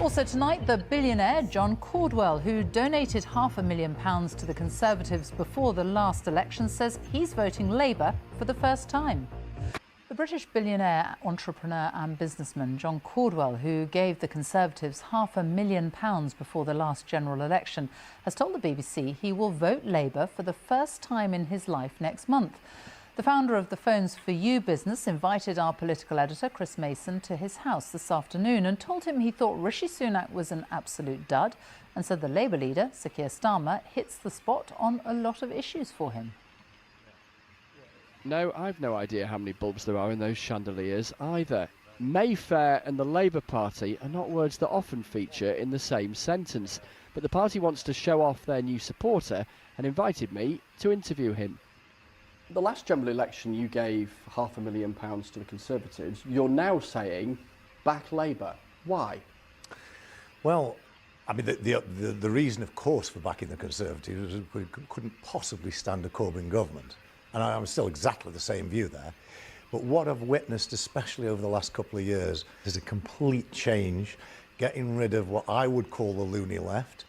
Also tonight, the billionaire John Caudwell, who donated £500,000 to the Conservatives before the last election, says he's voting Labour for the first time. The British billionaire, entrepreneur and businessman John Caudwell, who gave the Conservatives £500,000 before the last general election, has told the BBC he will vote Labour for the first time in his life next month. The founder of the Phones for You business invited our political editor, Chris Mason, to his house this afternoon and told him he thought Rishi Sunak was an absolute dud and said the Labour leader, Sir Keir Starmer, hits the spot on a lot of issues for him. No, I've no idea how many bulbs there are in those chandeliers either. Mayfair and the Labour Party are not words that often feature in the same sentence, but the party wants to show off their new supporter and invited me to interview him. The last general election you gave £500,000 to the Conservatives. You're now saying back Labour. Why? Well, I mean, the reason, of course, for backing the Conservatives is we couldn't possibly stand a Corbyn government. And I'm still exactly the same view there. But what I've witnessed, especially over the last couple of years, is a complete change, getting rid of what I would call the loony left,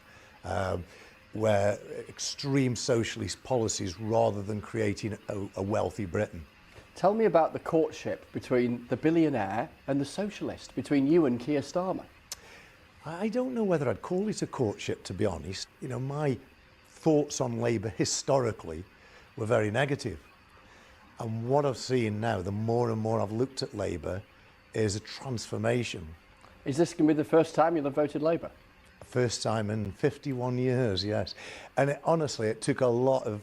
where extreme socialist policies rather than creating a wealthy Britain. Tell me about the courtship between the billionaire and the socialist, between you and Keir Starmer. I don't know whether I'd call it a courtship, to be honest. You know, my thoughts on Labour historically were very negative. And what I've seen now, the more and more I've looked at Labour, is a transformation. Is this going to be the first time you'll have voted Labour? First time in 51 years, yes. And honestly, it took a lot of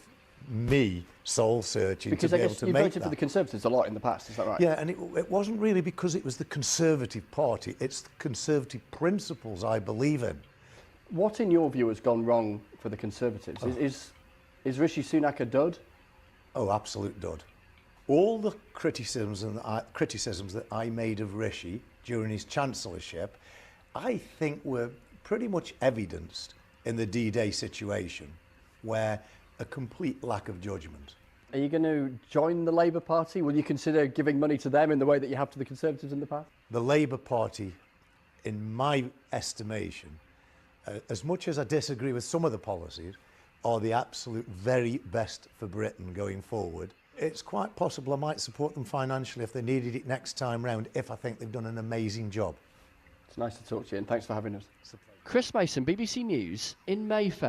me soul searching to be able to make that. Because I guess you voted for the Conservatives a lot in the past, is that right? Yeah, and it wasn't really because it was the Conservative Party. It's the Conservative principles I believe in. What, in your view, has gone wrong for the Conservatives? Is Rishi Sunak a dud? Oh, absolute dud. All the criticisms that I made of Rishi during his chancellorship, I think were pretty much evidenced in the D-Day situation, where a complete lack of judgment. Are you going to join the Labour Party? Will you consider giving money to them in the way that you have to the Conservatives in the past? The Labour Party, in my estimation, as much as I disagree with some of the policies, are the absolute very best for Britain going forward. It's quite possible I might support them financially if they needed it next time round, if I think they've done an amazing job. It's nice to talk to you, and thanks for having us. Chris Mason, BBC News in Mayfair.